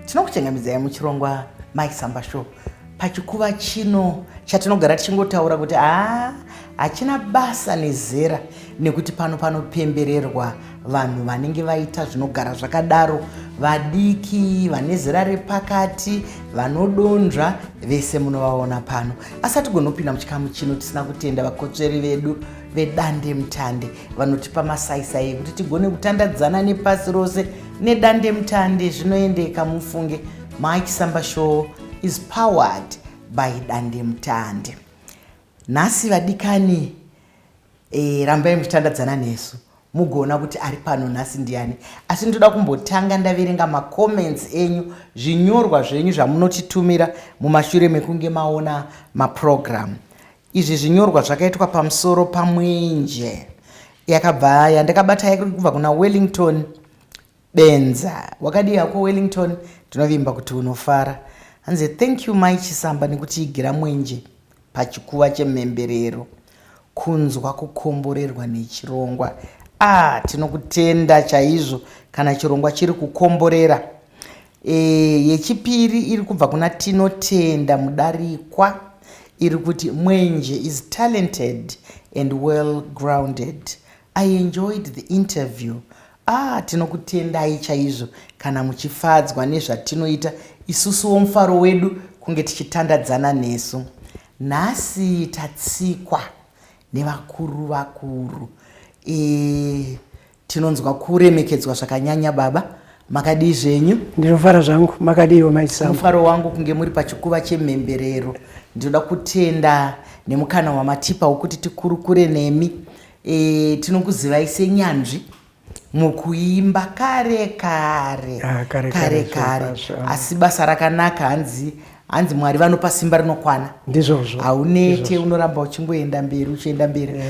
Tinokuchengamidza muchirongwa Mike Samba Show. Pachikuva chino chatinogara tichingotaura kuti hachina basa nezera, nekuti panopembererwa vanhu vanenge vaita zvinogara zvakadaro, vadiki, vane zera repakati, vanodonzva, vese munovaona pano. Asi hatigonopinda muchikamu chino tisina kutenda vakotsveri vedu vedande mutande vanotipa masaisai kuti tigone kutandadzana nepasi rose nedande mutande. Zvinoendeka mufunge. Mike Samba Show is powered by dande mutande. Nhasi vadikani, rambai muchitandadzana nesu mugoona kuti ari pano nhasi ndiani. Asi ndoda kumbotanga ndaverenga macomments enyu, zvinyorwa zvenyu zvamunotitumira mumashure mekunge maona maprogram. Izvi zvinyorwa zvakaitwa pamusoro pamwenje yakabva yandakabata kubva kuna Wellington Benza. Wakadi yako Wellington, tinovimba kuti unofara. Hanze thank you Mike Samba nekutiigira mwenje pachikuva chemhemberero, kunzwa kukomborerwa nechirongwa. Tinokutenda chaizvo kana chirongwa chiri kukomborera. Yechipiri iri kubva kuna Tinotenda Mudarikwa, iri kuti mwenje is talented and well grounded. I enjoyed the interview. Tinokutendai chaizvo kana muchifadzwa nezvatinoita isusu womufaro wedu kunge tichitandadzana nesu. Nhasi tatsikwa nevakuru vakuru. Tinonzwa kuremekedzwa zvakanyanya baba. Makadi zvenyu? Ndinofara zvangu. Makadiwo Mike Samba? Mufaro wangu kunge muri pachikuva chemhemberero. Ndinoda kutenda nemukana wamatipa wokuti tikurukure nemi. Tinokuzivai senyanzvi mukuimba kare kare. Asi basa rakanaka. Hanzi Mwari vanopa simba rinokwana. Ndizvozvo. Haunete, unoramba uchingoenda mberi uchienda mberi.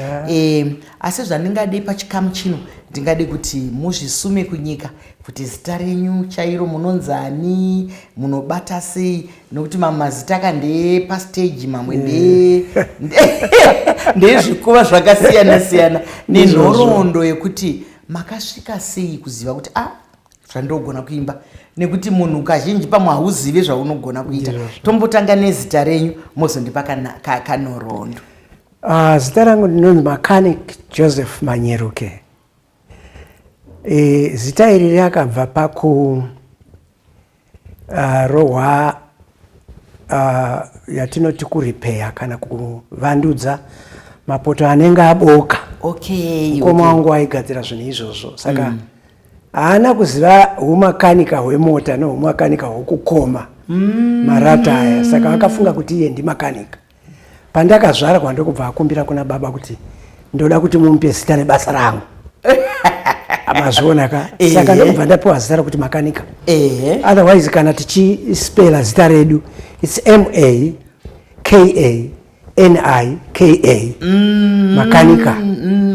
Asi zvandingadei pachikamu chino, ndingade kuti muzvisume kunyika kuti zita renyu chairo munonzani, munobata sei, nokuti mamazita aka ndepastage, mamwe ndezvikuva zvakasiyana siyana, nenhoroondo yekuti makasvika sei kuziva kuti zvandogona kuimba, nekuti munhu kazhinji pamwe hauzive zvaunogona kuita. Tombotanga nezita renyu mozondipa kanhoroondo. Zita rangu ndinonzi Mechanic Joseph Manyeruke. Zita iri rakabva pakurohwa yatinoti kuripeya kana kuvandudza mapoto anenge aboka. Mukoma wangu aigadzira zvinhu izvozvo, saka haana kuziva umakanika hwemota noumakanika hwokukoma marata aya, saka akafunga kuti iye ndimakanika. Pandakazvarwa ndokubva akumbira kuna baba kuti ndoda kuti mumupe zita rebasa rangu. Amazviona ka? Saka ndokubva ndapiwa zita rokuti makanika. Otherwise kana tichispela zita redu, it's M-A-K-A-N-I-K-A. Makanika.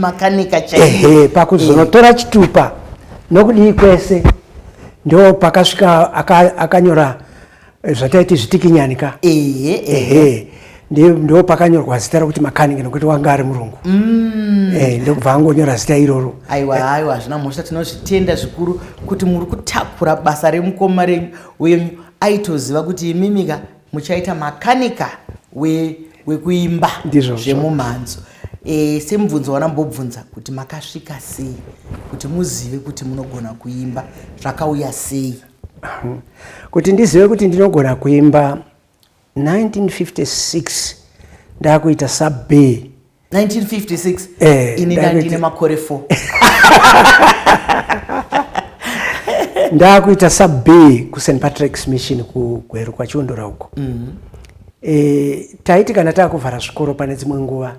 Makanika chaizvo. Pakuzonotora chitupa nokudii kwese ndo pakasvika akanyora zvataiti zvitikinyani ka. Ndo pakanyorwa zita rokuti makanika nokuti wanga ari murungu. Ndokubva angonyora zita iroro. Aiwa hazvina mhosva, tinozvitenda zvikuru kuti muri kutakura basa remukoma wenyu aitoziva kuti imimika muchaita makanika wekuimba zvemumhanzo. Semubvunzo wanambobvunza kuti makasvika sei kuti muzive kuti munogona kuimba, zvakauya sei? Kuti ndizive kuti ndinogona kuimba 1956 ndakuita sub B. 1956? Ini ndine makore 4. Ndakuita sub B ku St Patrick's Mission kuGweru kwaChondora uko. Taiti kana takuvhara zvikoro pane dzimwe nguva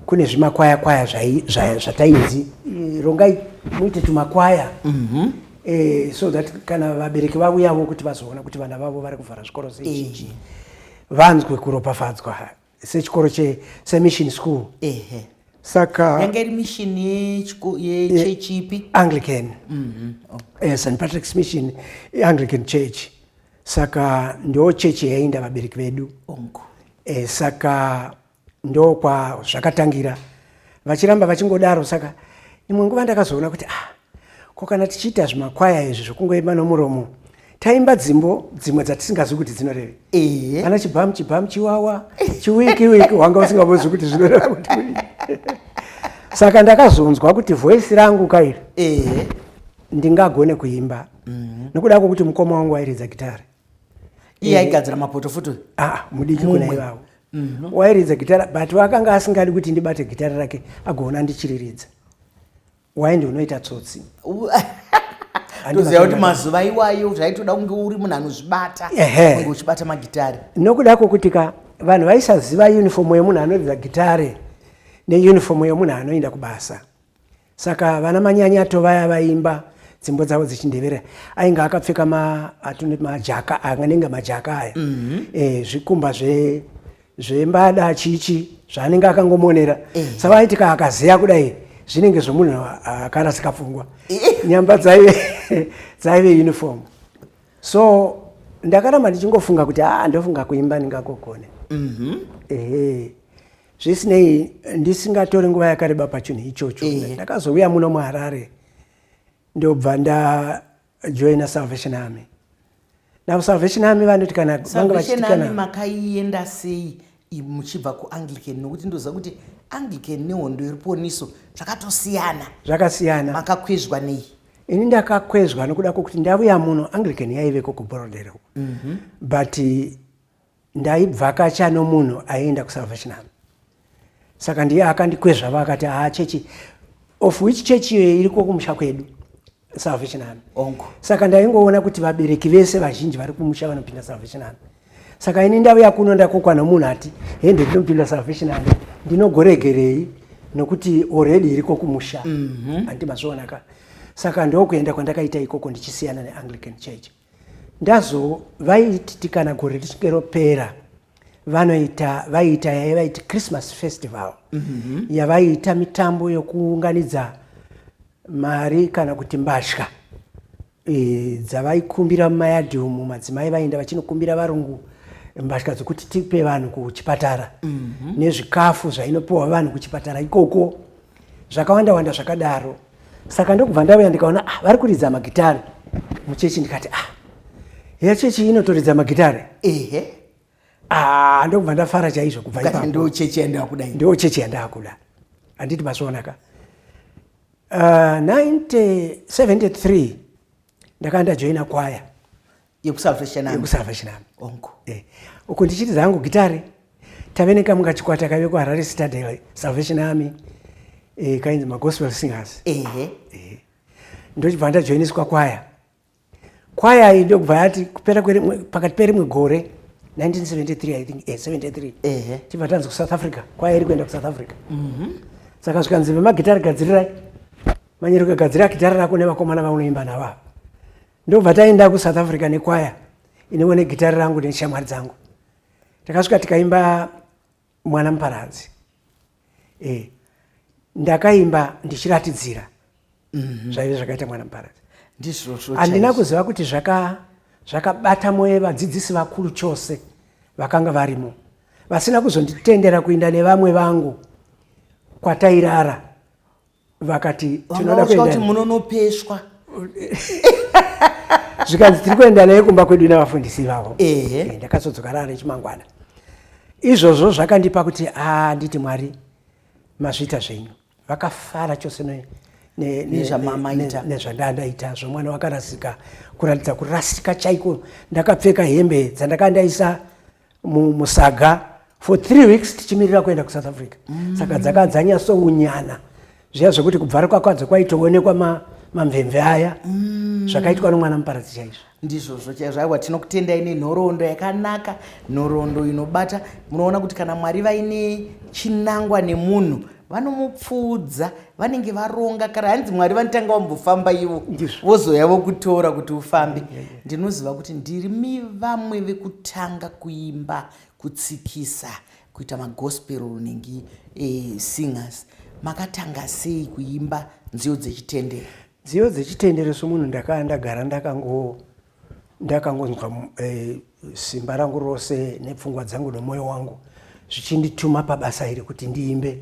kune zvimakwaya zvatainzi rongai muite tumakwaya. So that kana vabereki vauyawo kuti vazoona kuti vana vavo vari kuvhara zvikoro zezhinji vanzwe kuropafadzwa sechikoro semission school. Saka yanga iri mission yechechipi? Anglican. St Patrick's Mission Anglican Church. Saka ndo chechi yainda vabereki vedu. Saka ndo kwa zvakatangira vachiramba vachingodaro. Saka imwe nguva ndakazoona kuti ko kana tichiita zvimakwaya izvi zvokungoimba nomuromo taimba dzimwe dzatisingazi kuti dzinoreve. Kana chibhamu chiwawa chiwiki wanga usingabozi kuti zvinoreva kuti saka ndakazonzwa kuti voice rangu kairi ndingagone kuimba nokuda kwokuti mukoma wangu airidza gitari. Iye aigadzira mapotofoto mudiki kuna ivavo wairidza gitara but wakanga asingadi kuti ndibate gitari rake agoona ndichiriridza. Waindi unoita tsotsi. Toziva kuti mazuva iwayo zvaitoda kunge uri munhu anozvibata kunge uchibata magitari. Nokuda kwokuti vanhu vaisaziva uniform yemunhu anoridza gitari neuniform yemunhu anoenda kubasa. Saka vana manyanyato vaya vaimba dzimbo dzavo dzechindevera ainge akapfeka majaka anenge majaka aya zvikumba zvembada chichi zvaanenge akangomonera. Saka aitika akaziya kudai zvinenge zvomunhu akarasika pfungwa. Nyamba dzaive uniform. So ndakaramba ndichingofunga kuti ndofunga kuimba ndingakogone. Zvisinei ndisingatori nguva yakareba pachinhu ichocho. Ndakazouya muno muHarare ndobva ndajoina Salvation Army. Now Salvation Army vanoti kana vanga vachitikana makaienda sei muchibva kuAnglican nokuti ndoziva kuti Anglican nehondo yeruponiso zvakatosiyana. Zvakasiyana. Makakwezvwa nei? Ini ndakakwezvwa nokuda kwokuti ndauya muno Anglican yaiveko kuBorodero. But ndaibvakacha nomunhu aienda kuSalvation Army. Saka ndiye akandikwezva vakati chechi of which church iriko kumusha kwedu Salvation Army. Saka ndaingoona kuti vabereki vese vazhinji vari kumusha vanopinda Salvation Army. Saka ini ndauya kuno ndakokwa nomunhu ati hende ndinopinda Salvation Army ndinogoregerei nokuti already iriko kumusha. Andimazvoonaka. Saka ndokuenda kwandakaita ikoko ndichisiyana neAnglican Church. Ndazo vaiti kana gore richinge ropera vaita yaivaiti Christmas Festival. Yavaita mitambo yokuunganidza mari kana kuti mbatya dzavaikumbira mumayadhi umu. Madzimai vaenda vachinokumbira varungu mbatya dzokuti tipe vanhu kuchipatara nezvikafu zvainopiwa vanhu kuchipatara ikoko zvakawanda zvakadaro. Saka ndokubva ndauya ndikaona vari kuridza magitari muchechi ndikati ya chechi inotoridza magitari. Ndokubva ndafara chaizvo kubva ipapo. Ndo chechi yandakudai. Ndo chechi yandakuda. Anditi mazvoonaka. 1973 ndakaenda joina kwaya yekuSalvation Army. Uko ndichiridza hangu gitari taveneka mungachikwata kaveko Harare Citadel Salvation Army kainzi magospel singers. Ndochibva ndajoiniswa kwaya iyi ndokubva yati pakati perimwe gore 1973 I think 73 chibva tanzi kuSouth Africa kwaya iri kuenda kuSouth Africa. Saka zvikanzi vemagitari gadzirirai manyero kugadzira gitari rako nevakomana vaunoimba navo. Ndobva taenda kuSouth Africa nekwaya inoone gitari rangu neshamwari dzangu. Takasvika tikaimba Mwana Muparadzi. Ndakaimba ndichiratidzira zvaive zvakaita Mwana Muparadzi. Handina kuziva kuti zvakabata mwoyo vadzidzisi vakuru chose vakanga varimo vasina kuzonditendera kuenda nevamwe vangu kwatairara. Vakati tinoda kuenda kuti munonopeshwa. Zvikanzi tiri kuenda naye kumba kwedu navafundisi vavo. Ndakazodzoka rara chimangwana. Izvozvo zvakandipa kuti nditi Mwari mazviita zvenyu. Vakafara chose nezvandandaita zvomwana wakarasika kuratidza kurasika chaiko. Ndakapfeka hembe dzandakandaisa musaga for 3 weeks tichimirira kuenda kuSouth Africa. Saka dzakadzanyasounyana zviya zvokuti kubva kwadzo kwaitoonekwa mamvemve aya zvakaitwa nomwana muparadzi chaizvo. Ndizvozvo chaizvo tinokutendai nenhoroondo yakanaka, nhoroondo inobata. Munoona kuti kana Mwari vaine chinangwa nemunhu vanomupfuudza, vanenge varonga. Kana hanzi Mwari vanotanga vambofamba ivo vozoya vokutora kuti ufambe. Ndinoziva kuti ndiri vamwe vekutanga kuimba, kutsikisa, kuita magospel nenge singers. Makatanga sei kuimba nziyo dzechitendero? Nziyo dzechitendero somunhu ndagara ndakangonzwa simba rangu rose nepfungwa dzangu nemwoyo wangu zvichindituma pabasa iri kuti ndiimbe.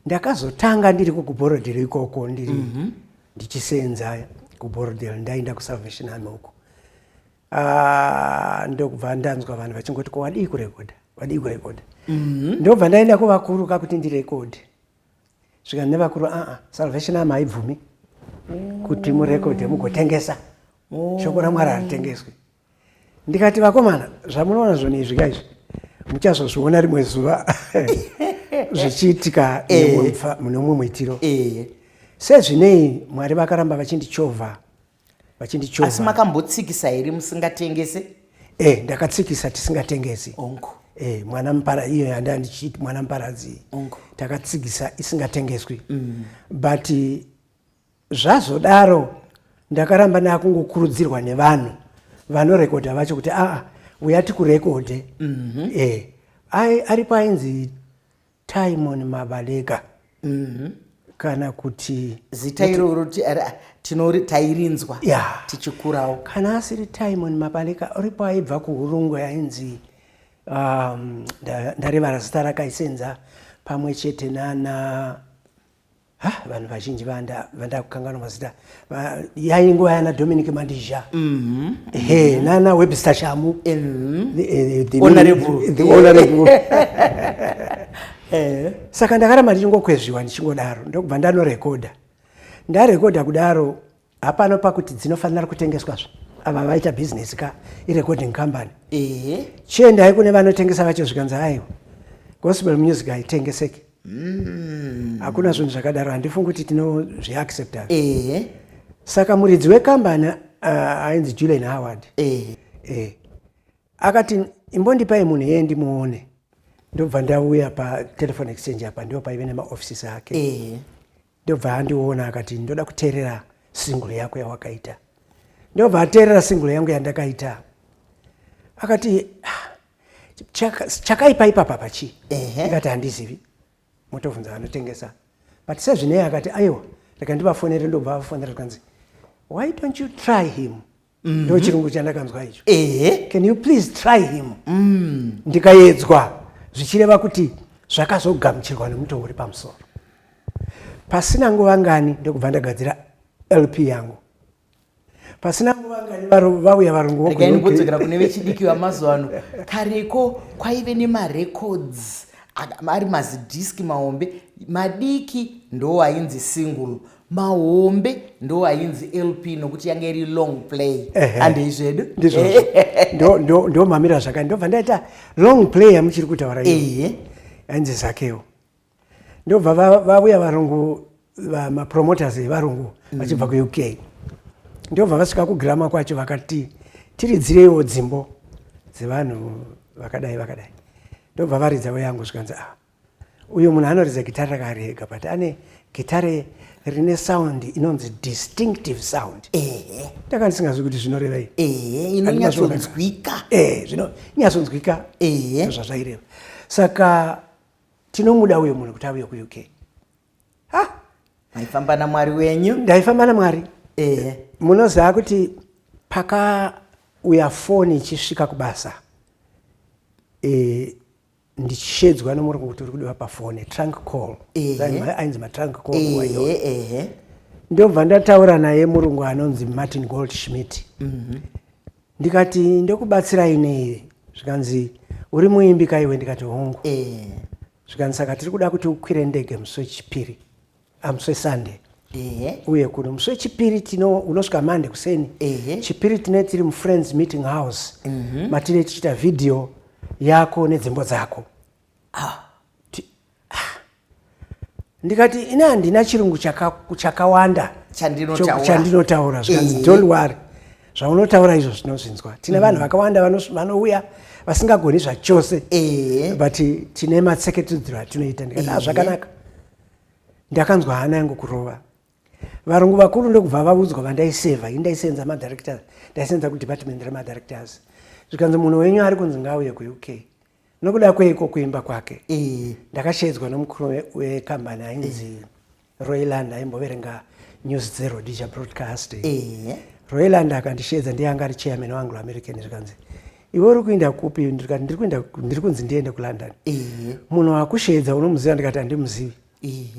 Ndakazotanga ndiri kuBorodero ikoko ndichisenza kuBorodero, ndaenda kuSalvation Army uko. ndokubva ndanzwa vanhu vachingoti ko wadii kurekodha ndobva ndaenda kuvakuru kakuti ndirekodhe svika nevakuru Salvation Army haibvumi kuti murekodhe mugotengesa shoko raMwari haritengeswi. Ndikati vakomana zvamunoona zvoni izvi kaizvi muchazozviona rimwe zuva zvichiitika nemumwe muitiro. Sezvinei Mwari vakaramba vachindichovha. Asi makambotsikisa here musingatengese? Ndakatsikisa tisingatengesi. Mwana mupara iyo yanda ndichiti mwana muparadzi. Takatsikisa isingatengeswi. But zvazodaro ndakaramba nakungokurudzirwa nevanhu vanorekodha vacho kuti uyati kurekodhe. Aripo ainzi Timon Mabaleka. Kana kuti zita iroro tairinzwa tichikurawo. Kana asiri Timon Mabaleka aripo aibva kuHurungwe ainzi ndareva zita rakaisenza pamwe chete nana vanhu vazhinji vandakukanganwa mazita yainguva yana Dominic Mandizha nana Webster Shamu the honorable. Saka ndakaramba ndichingokwezviwa ndichingodaro ndokubva ndanorekodha. Ndarekodha kudaro hapano pakuti dzinofanira kutengeswazvo. Ava vaita business irecording company. Chiendai kune vanotengesa vacho zvikanzi aiwa gospel music haitengeseki. Hakuna zvinhu zvakadaro, handifungi kuti tinozviaccepta. Saka muridzi wekambani ainzi Julian Howard akati imbondipai munhu yeye ndimuone. Ndobva ndauya patelephone exchange apa ndipo paive nemaoffices ake. Ndobva andiona akati ndoda kuteerera single yako yawakaita. Ndobva ateerera single yangu yandakaita. Akati chakaipa ipapa pachi. Ndikati handizivi. Motobvunza vanotengesa. But sezvinei akati aiwa reka ndivafonere. Ndobva vafonera kanzi why don't you try him? Ndo chirungu chandakanzwa icho. Can you please try him? Ndikaedzwa zvichireva kuti zvakazogamuchirwa nemuto uri pamusoro. Pasina nguva ngani ndokubva ndagadzira LP yangu. Pasina nguva ngani vauya varungu ndikaimbodzoka kune vechidiki vamazuva ano. Kareko kwaive nemarecords ari mazidhiski mahombe. Madiki ndo ainzi single, mahombe ndo ainzi LP nokuti yanga iri long play. Andizvedu ndo mamira zvakati ndobva ndaita long play yamuchiri kutaura iyo ainzi Zakeo. Ndobva vauya varungu mapromoters evarungu vachibva kuUK. Ndobva vasvika kugirama kwacho vakati tiridzireiwo dzimbo dzevanhu vakadai. Ndobva varidzawo yangu zvikanzi uyu munhu anoridza gitari rakarega but ane gitari rine sound inonzi distinctive sound. Ndakandisingazvi kuti zvinorevei. Inonyatsonzwika. Zvinonyatsonzwika zvazvaireva. Saka tinomuda uyo munhu kuti auye kuUK. Maifamba naMwari wenyu? Ndaifamba naMwari. Munoziva kuti pakauya foni ichisvika kubasa ndichishedzwa nomurungu kuti uri kudiwa pafoni trunk call. Ainzi matrunk call. Ndobva ndataura naye murungu anonzi Martin Goldschmidt. Ndikati ndokubatsirai nei? Zvikanzi uri muimbi kaiwe? Ndikati hongu. Zvikanzi saka tiri kuda kuti ukwire ndege musi wechipiri musi weSunday. Uye kuno musi wechipiri unosvika Monday kuseni. Chipiri tinenge tiri muFriends Meeting House. Matine tichita video yako nedzimbo dzako. Ndikati ina handina chirungu chakawanda chandinotaura. Zvikanzi don't worry, zvaunotaura izvo zvinozvinzwa. Tine vanhu vakawanda vanouya vasingagoni zvachose but tine matseketedzero atinoita. Ndikati zvakanaka. Ndakanzwa hana yangu kurova. Varungu vakuru ndokubva vaudzwa vandaiseva indaisenza madirectors. Ndaisenza kudepartment remadirectors. Zvikanzi munhu wenyu ari kunzi ngauye kuUK. Nokuda kweiko kuimba kwake. Ndakashedzwa nomukuru wekambani ainzi Royland aimboverenga News Zero Dija Broadcast. Royland akandishedza ndiye anga ari chairman waAnglo American. Zvikanzi iwe uri kuenda kupi? Ndikati ndiri kunzi ndiende kuLondon. Munhu akushedza unomuziva? Ndikati handimuzivi.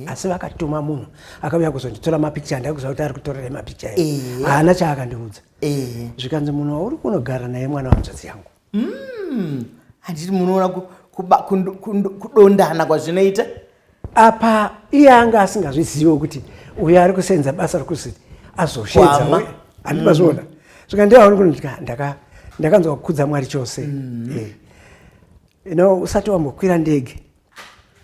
asi vakatuma munhu akauya kuzonditora mapikicha ndakuziva kuti ari kutorera mapikicha haana chaakandiudza zvikanzi munhu uri kunogara naye mwana wanzvadzi yangu. Handiti munoona kudondana kwazvinoita apa iye anga asingazvizivo kuti uyo ari kusenza basa rokuzi azoshedza handipazviona zvikandiaoni kuti ndakanzwa kukudza Mwari chose. Usati wambokwira ndege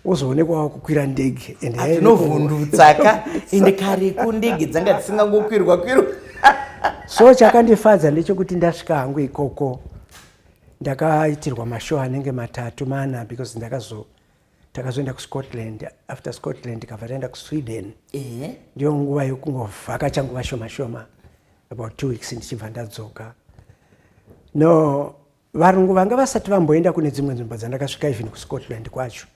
uzoonekwawo kukwira ndege atinovhundutsaka ende kareko ndege dzanga dzisingangokwirwa kwirwa. So chakandifadza ndechekuti ndasvika hangu ikoko ndakaitirwa mashow anenge 3-4 because takazoenda kuScotland. After Scotland kabva taenda kuSweden. Ndiyo nguva yokungovhakacha nguva shoma about 2 weeks ndichibva ndadzoka. Varungu vanga vasati vamboenda kune dzimwe nzvimbo dzandakasvika even kuScotland kwacho.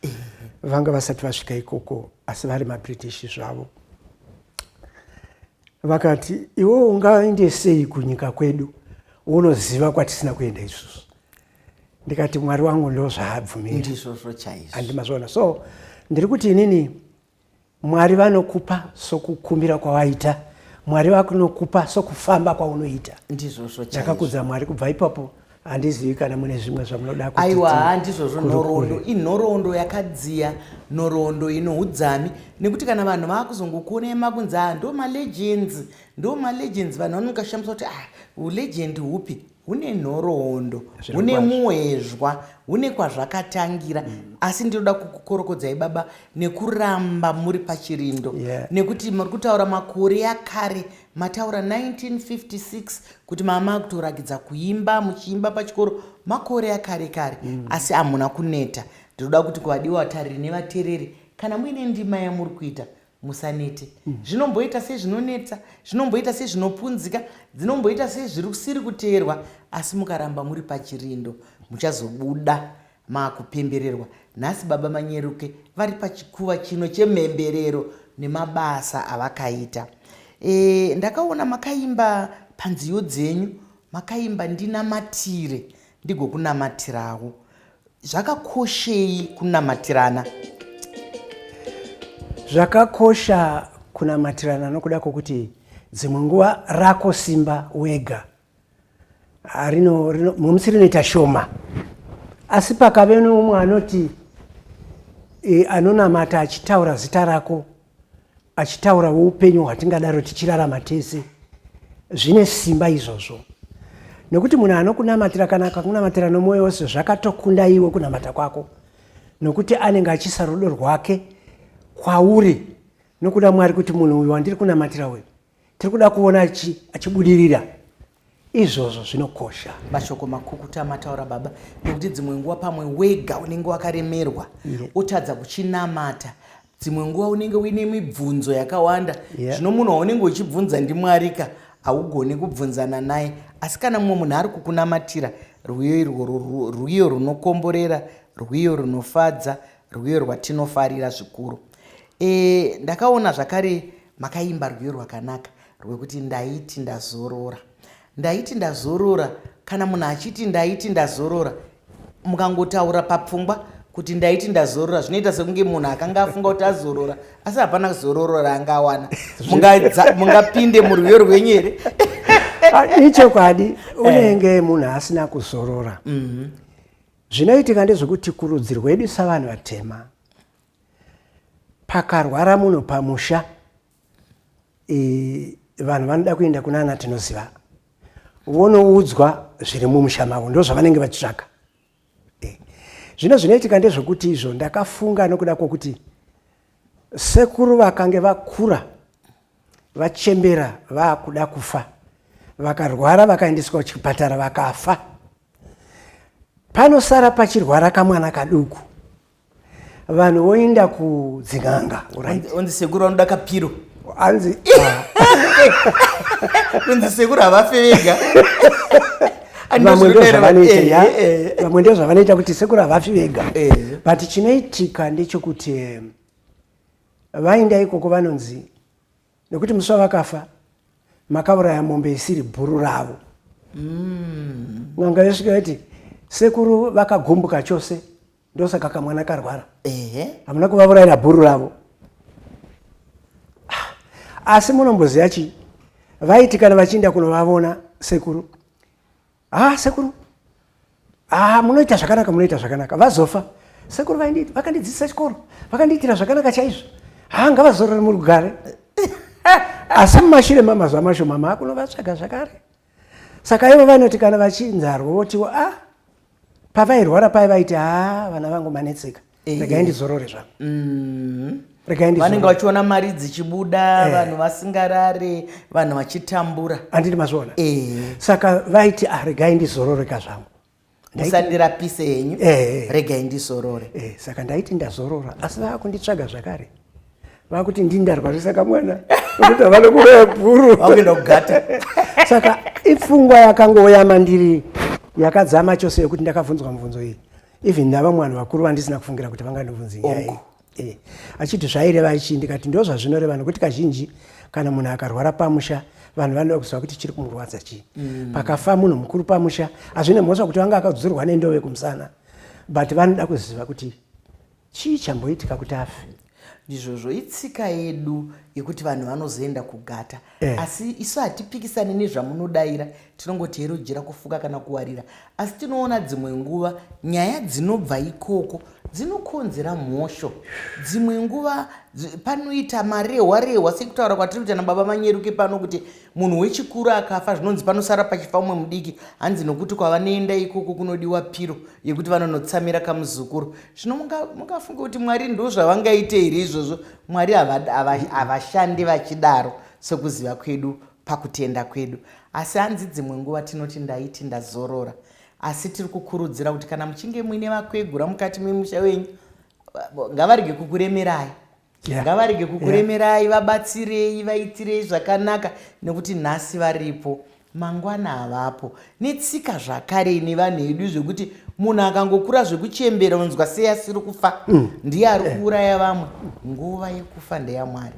Vanga vasati vasvika ikoko asi vari maBritish zvavo. Vakati iwe ungaende sei kunyika kwedu unoziva kwatisina kuenda isusu. Ndikati Mwari wangu ndo zvaabvumira. Ndizvozvo chaizvo. Handimazvona. So ndiri kuti inini Mwari vanokupa sokukumbira kwawaita. Mwari vanokupa sokufamba kwaunoita. Ndizvozvo chaizvo. Ndakakudza Mwari kubva ipapo. Handizivi kana mune zvimwe zvamunoda kuti. Aiwa handizvozvo nhoroondo. Inhoroondo yakadziya, nhoroondo inohudzami nekuti kana vanhu vakuzongokuonema kunzi ndo malegends vanhu vanongashamisa kuti ulegend hupi hune nhoroondo, hune muhwezva, hune kwazvakatangira. Asi ndinoda kukukorokodzai baba nekuramba muri pachirindo nekuti muri kutaura makore akare, mataura 1956 kuti mama kutorakidza kuimba muchiimba pachikoro makore akare kare. Asi hamuna kuneta. Ndinoda kuti kuvadiwa vatariri nevateereri kana muine ndima yamuri kuita musanete. Zvinomboita sezvinonetsa, zvinomboita sezvinopunzika, dzinomboita sezviri kusiri kuteerwa, asi mukaramba muri pachirindo muchazobuda makupembererwa. Nhasi baba Manyeruke vari pachikuva chino chemhemberero nemabasa avakaita. Ndakaona makaimba panziyo dzenyu, makaimba ndinamatire ndigokunamatirawo. Zvakakoshei kunamatirana? Zvakakosha kunamatirana nokuda kwokuti dzimwe nguva rako simba wega musi rinoita shoma, asi pakave nomumwe anoti anonamata achitaura zita rako, achitaura upenyu hwatingadaro tichirarama tese, zvine simba izvozvo. Nokuti munhu anokunamatira kana akakunamatira nomwoyo wose zvakatokunda iwe kunamata kwako, nokuti anenge achisa rudo rwake kwauri nokuda Mwari kuti munhu uyu wandiri kunamatira uyu tiri kuda kuona achibudirira. Izvozvo zvinokosha. Mashoko makukuta mataura baba nekuti dzimwe nguva pamwe wega unenge wakaremerwa utadza kuchinamata. Dzimwe nguva unenge uine mibvunzo yakawanda zvino munhu waunenge uchibvunza ndiMwarika haugoni kubvunzana naye. Asi kana mumwe munhu ari kukunamatira, rwiyo runokomborera, rwiyo runofadza, rwiyo rwatinofarira zvikuru. Ndakaona zvakare makaimba rwiyo rwakanaka rwekuti ndaiti ndazorora. Ndaiti ndazorora, kana munhu achiti ndaiti ndazorora, mukangotaura papfungwa kuti ndaiti ndazorora zvinoita sekunge munhu akanga afunga kuti azorora asi hapana zororo raanga awana. Mungapinde murwiyo rwenyu here? Ichokwadi unenge munhu asina kuzorora. Zvinoitika ndezvekuti kurudzi rwedu savanhu vatema, pakarwara munhu pamusha, vanhu vanoda kuenda kunana tinoziva, vonoudzwa zviri mumusha mavo, ndo zvavanenge vachitsvaka. Zvino zvinoitika ndezvekuti izvo ndakafunga nokuda kwokuti sekuru vakange vakura vachembera vakuda kufa, vakarwara vakaendeswa kuchipatara vakafa, panosara pachirwara kamwana kaduku, vanhu voenda kudzin'anga. Onzi sekuru vanoda kapiro. Anzi onzi sekuru havafe vega. Vamwe ndo zvavanoita kuti sekuru havafi vega. But chinoitika ndechekuti vaenda ikoko vanonzi nekuti musi wavakafa makauraya mombe isiri bhuru ravo. N'anga yosvika yoti sekuru vakagumbuka chose ndosaka kamwana karwara. Hamuna kuvaurayira bhuru ravo. asi munomboziva chi vaiti kana vachienda kunovavona sekuru sekuru munoita zvakanaka vazofa sekuru vakandidzidzisa chikoro vakandiitira zvakanaka chaizvo ngavazorore muri kugare asi mumashure mamazuva mashoma makunovatsvaga zvakare saka ivo vanoti kana vachinzarwa votiwa pavairwara pai vaiti vana vangu manetseka regai ndizorore zvangu vanenge vachiona mari dzichibuda vanhu vasingarare vanhu vachitambura handiti mazviona saka vaiti regai ndizororeka zvangu musandirapise henyu regai ndizorore saka ndaiti ndazorora asi vakunditsvaga zvakare vakuti ndindarwari saka mwana ukuti havana kuraya bhuru vakuenda kugata saka ipfungwa yakangouya mandiri yakadzama chose yekuti ndakabvunzwa mubvunzo iyi even navamwe vanhu vakuru vandisina kufungira kuti vangandibvunzi nyaya iyi achiti zvaireva ichi ndikati ndo zvazvinoreva nokuti kazhinji kana munhu akarwara pamusha vanhu vanoda kuziva kuti chiri kumurwadza chii pakafa munhu mukuru pamusha hazvine mhosva kuti vanga akadzurwa nendove kumusana but vanoda kuziva kuti chii chamboitika kuti afe. Ndizvozvo itsika yedu yekuti vanhu vanozoenda kugata asi isu hatipikisani nezvamunodaira tinongoti hero jira kufuka kana kuwarira asi tinoona dzimwe nguva nyaya dzinobva ikoko dzinokonzera mhosho dzimwe nguva panoita marehwa sekutaura kwatiri kuita nababa manyeruke pano kuti munhu wechikuru akafa zvinonzi panosara pachifa umwe mudiki hanzi nokuti kwavanoenda ikoko kunodiwa piro yekuti vanonotsamira kamuzukuru zvino mungafunga kuti mwari ndo zvavangaite here izvozvo mwari havashandi vachidaro sekuziva kwedu pakutenda kwedu asi hanzi dzimwe nguva tinoti ndaiti ndazorora asi tiri kukurudzira kuti kana muchinge muine vakwegura mukati memusha wenyu ngavarege kukuremerai ngavarege kukuremerai vabatsirei vaitirei zvakanaka nekuti nhasi varipo mangwana havapo netsika zvakare nevanhu vedu zvekuti munhu akangokura zvekuchembera unonzwa sei asiri kufa ndiye ari kuuraya vamwe nguva yekufa ndeyamwari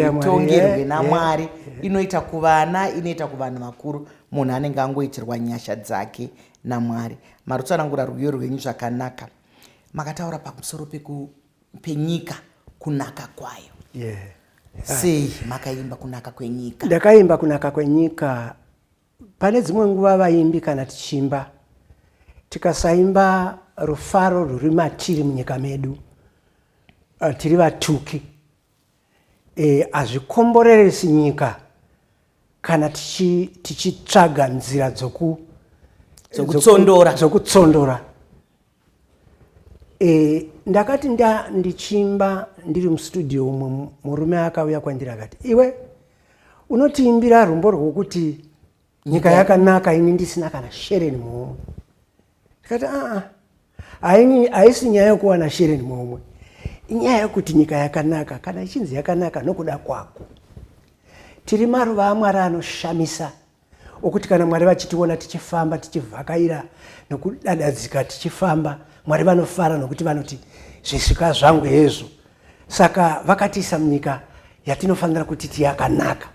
aitongerwe namwari inoita kuvana inoita kuvanhu vakuru munhu anenge angoitirwa nyasha dzake namwari. Mari tsanangura rwiyo rwenyu zvakanaka makataura pamusoro penyika kunaka kwayo sei makaimba kunaka kwenyika? Ndakaimba kunaka kwenyika pane dzimwe nguva vaimbi kana tichimba tikasaimba rufaro rwuri matiri munyika medu tiri vatuki hazvikomboreresi nyika kana tichitsvaga nzira dzokutsondora. Ndakati ndichimba ndiri mustudio umwe murume akauya kwandiri akati iwe unotiimbira rumbo rwokuti nyika yakanaka ini ndisina kana shereni muumwe. Ndikati haisi nyaya yokuwana shereni muumwe inyaya yokuti nyika yakanaka kana ichinzi yakanaka nokuda kwako. Tiri maruva aMwari anoshamisa okuti kana Mwari vachitiona tichifamba tichivhakaira nokudadadzika tichifamba Mwari vanofara nokuti vanoti zvisvika zvangu hezvo. Saka vakatiisa munyika yatinofanira kuti tiyakanaka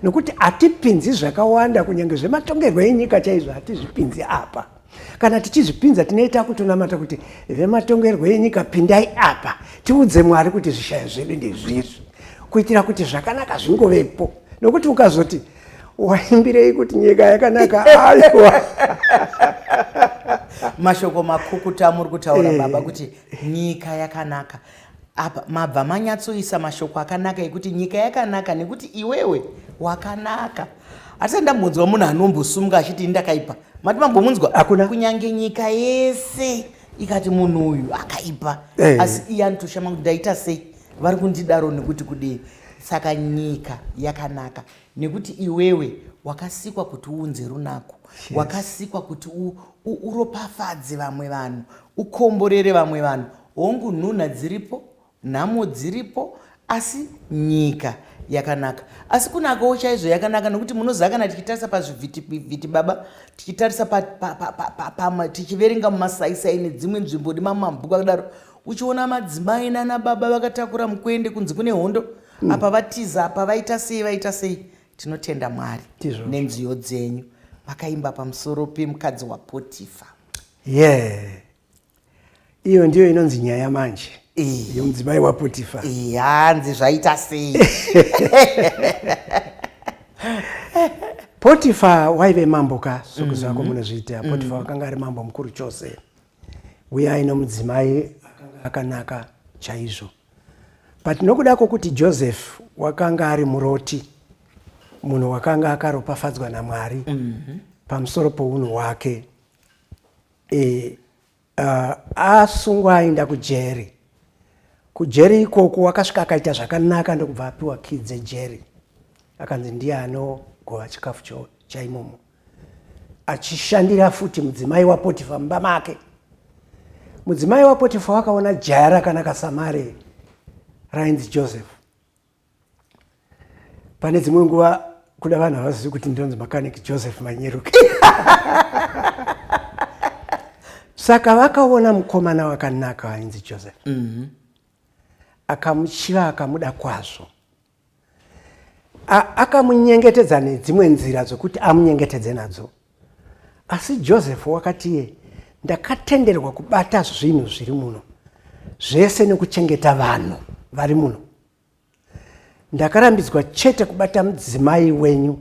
nokuti hatipinzi zvakawanda kunyange zvematongerwo enyika chaizvo hatizvipinzi apa. Kana tichizvipinza tinoita kutonamata kuti vematongerwo enyika pindai apa tiudze Mwari kuti zvishayo zvedu ndezvizvi kuitira kuti zvakanaka zvingovepo nokuti ukazoti waimbirei kuti nyika yakanaka aiwa mashoko makukuta muri kutaura baba kuti nyika yakanaka apa mabva manyatsoisa mashoko akanaka ekuti nyika yakanaka nekuti iwewe wakanaka. Asi ndambonzwa munhu anombosunga achiti ndakaipa mati mambomunzwa kunyange nyika yese ikati munhu uyu akaipa asi iye anotoshama kuti ndaita sei vari kundidaro nekuti kudii. Saka nyika yakanaka nekuti iwewe wakasikwa kuti uunze runako wakasikwa kuti uropafadze vamwe vanhu ukomborere vamwe vanhu hongu nhunha dziripo nhamo dziripo asi nyika yakanaka. Asi kunakawo chaizvo yakanaka nokuti munoziva kana tichitarisa pazvivhitivhiti baba tichitarisa tichiverenga mumasaisai nedzimwe nzvimbo nemamabhuku akadaro uchiona madzimai nana baba vakatakura mukwende kunzi kune hondo apa vatiza apa vaita sei tinotenda Mwari nenziyo dzenyu vakaimba pamusoro pemukadzi waPotifa. Iyo ndiyo inonzi nyaya manje yemudzimai waPotifa. Hanzi zvaita sei? Potifa waive mambo ka sokuziva kwamunozviita. Potifa wakanga ari mambo mukuru chose, uye aino mudzimai akanaka chaizvo. But nokuda kwokuti Joseph wakanga ari muroti, munhu wakanga akaropafadzwa naMwari pamusoro pounhu hwake, asungwa aenda kujeri. Kujeri ikoko wakasvika akaita zvakanaka ndokubva apiwa key dzejeri, akanzi ndiye anogova chikafu chaimomo, achishandira futi mudzimai waPotifa mumba make. Mudzimai waPotifa wakaona jaya rakanaka samare rainzi Joseph. Pane dzimwe nguva kuda vanhu havazivi kuti ndinonzi mechanic Joseph Manyeruka. Saka vakaona mukomana wakanaka wainzi Joseph, akamuchiva akamuda kwazvo, akamunyengetedza nedzimwe nzira dzokuti amunyengetedze nadzo. Asi Joseph wakati ndakatenderwa kubata zvinhu zviri muno zvese nekuchengeta vanhu vari muno, ndakarambidzwa chete kubata mudzimai wenyu,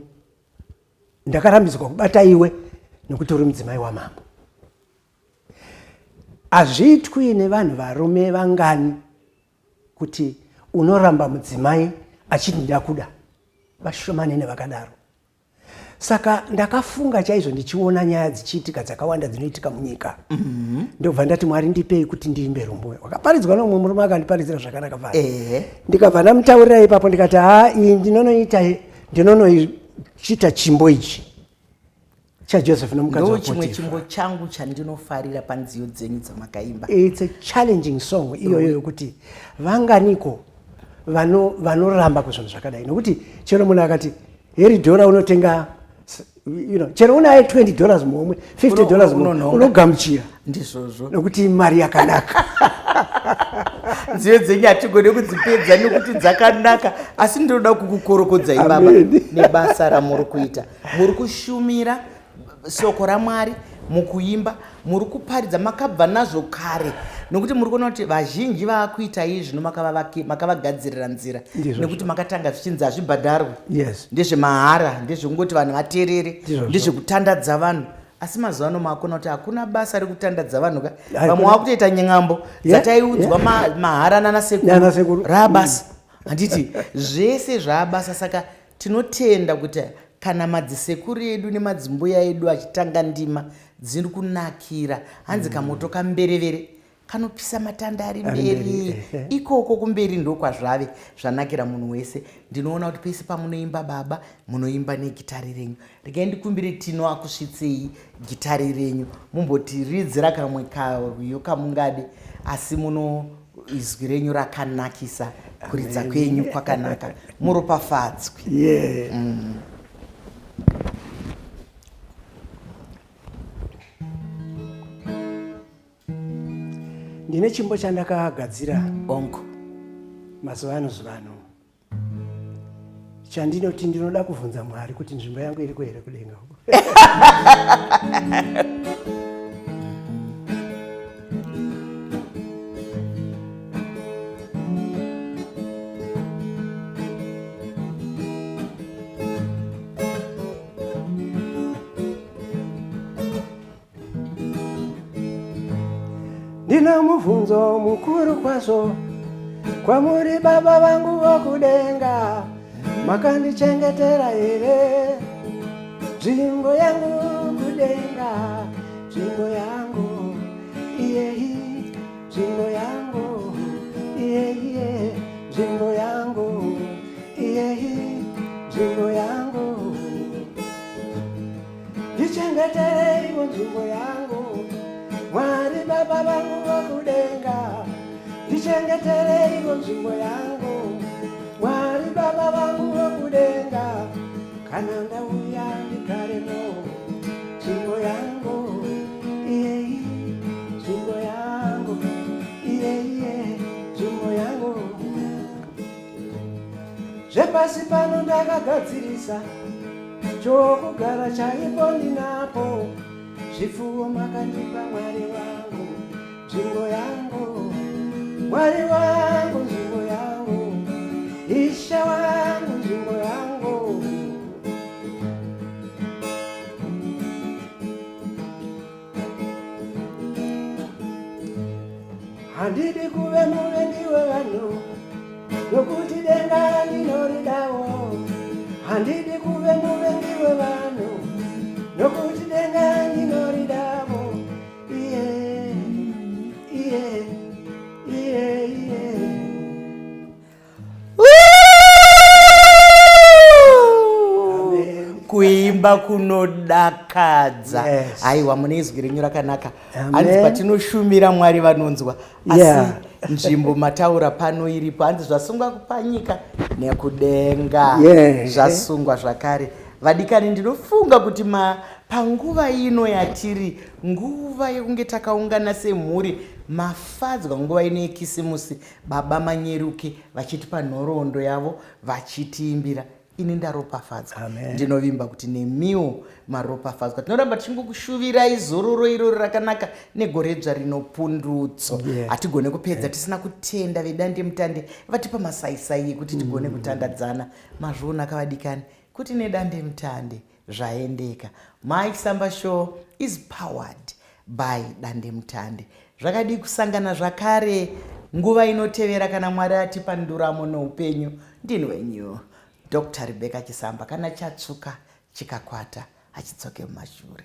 ndakarambidzwa kubata iwe nekuti uri mudzimai wamambo. Hazviitwi nevanhu varume vangani kuti unoramba mudzimai achiti ndakuda, vashomanene vakadaro. Saka ndakafunga chaizvo ndichiona nyaya dzichiitika dzakawanda dzinoitika munyika. Ndobva ndati Mwari ndipei kuti ndiimbe rumbo. Wakaparidzwa nomumwe murume akandiparidzira zvakanaka pano. Ndikabva ndamutaurira ipapo ndikati iyi ndinonoita chimbo ichi chaJoseph nomukadzi waPotifa. Chimwe chimbo changu chandinofarira panziyo dzenyu dzamakaimba. It's a challenging song iyoyo yokuti vanganiko vanoramba kuzvinhu zvakadai, nokuti chero munhu akati heri dhora unotenga, chero unaye $20 mumwe, $50 mumwe, unogamuchira. Ndizvozvo. Nokuti mari yakanaka. Nziyo dzenyu hatigone kudzipedza nekuti dzakanaka, asi ndinoda kukukorokodzai baba nebasa ramuri kuita. Muri kushumira soko raMwari mukuimba, muri kuparidza, makabva nazvo kare, nokuti muri kuona kuti vazhinji vakuita izvino makavagadzirira nzira, nekuti makatanga zvichinzi hazvibhadharwe, ndezvemahara, ndezvekungoti vanhu vateerere, ndezvekutandadza vanhu. Asi mazuva ano makona kuti hakuna basa rekutandadza vanhu ka. Vamwe vakutoita nyang'ambo dzataiudzwa mahara nanasekuru raabasa. Handiti zvese zvaabasa. Saka tinotenda kuti kana madzisekuru edu nemadzimbuya edu achitanga ndima dziri kunakira, hanzi kamoto kamberevere kanopisa matanda ari mberi, ikoko kumberi ndokwazvave zvanakira munhu wese. Ndinoona kuti pese pamunoimba baba, munoimba negitari renyu. Regai ndikumbire Tino akusvitsei gitari renyu, mumboti ridzira kamwe karwiyo kamungade, asi muno izwi renyu rakanakisa, kuridza kwenyu kwakanaka, muropafadzwe. Ndine chimbo chandakagadzira bongo mazuva ano zivano, chandinoti ndinoda kuvhunza Mwari kuti nzvimbo yangu iri here kudenga uko. Ndina muvhunzo mukuru kwazvo kwamuri baba vangu vokudenga, makandichengetera here nzvimbo yangu kudenga, nzvimbo yangu iyeyi, nzvimbo yangu iyeyi, nzvimbo yangu iyeyi, nzvimbo yangu, ndichengetereiwo nzvimbo yangu. Mwari baba vangu vokudenga, ndichengetereiwo nzvimbo yangu. Mwari baba vangu vokudenga, kana ndauya ndigaremo nzvimbo yangu iyeyi, nzvimbo yangu iyeyi, nzvimbo yangu. Zvepasi pano ndakagadzirisa chokugara chaipo ndinapo, zvipfuwo makandipa Mwari wangu, nzvimbo yangu Mwari wangu nzvimbo yangu, Isha wangu nzvimbo yangu. Handidi kuve muvengi wevanhu, nokuti denga ndinoridawo. Handidi kuve muvengi wevanhu, nokuti denga ndinoridawo. Iye, iye, iye, iye. Kuimba kunodakadza. Aiwa, mune izwi renyu rakanaka. Hanzi patinoshumira Mwari vanonzwa. Asi nzvimbo mataura pano iripo, hanzi zvasungwa kupanyika nekudenga zvasungwa zvakare. Vadikani, ndinofunga kuti panguva ino yatiri, nguva yekunge takaungana semhuri, mafadzwa nguva ino yekisimusi, baba manyeruke vachitipa nhoroondo yavo vachitiimbira. Ini ndaropafadzwa. Ndinovimba kuti nemiwo maropafadzwa. Tinoramba tichingokushuvirai zororo iroro rakanaka negoredzva rinopundutso. Hatigone kupedza tisina kutenda vedande mutande vatipa masaisai ekuti tigone kutandadzana. Mazviona kavadikani kuti nedande mutande zvaendeka. Mike Samba Show is powered by dande mutande. Zvakadi kusangana zvakare nguva inotevera kana Mwari atipa nduramo noupenyu. Ndini wenyu Dr. Rebecca Chisamba, kana chatsvuka chikakwata hachidzoke mumashure.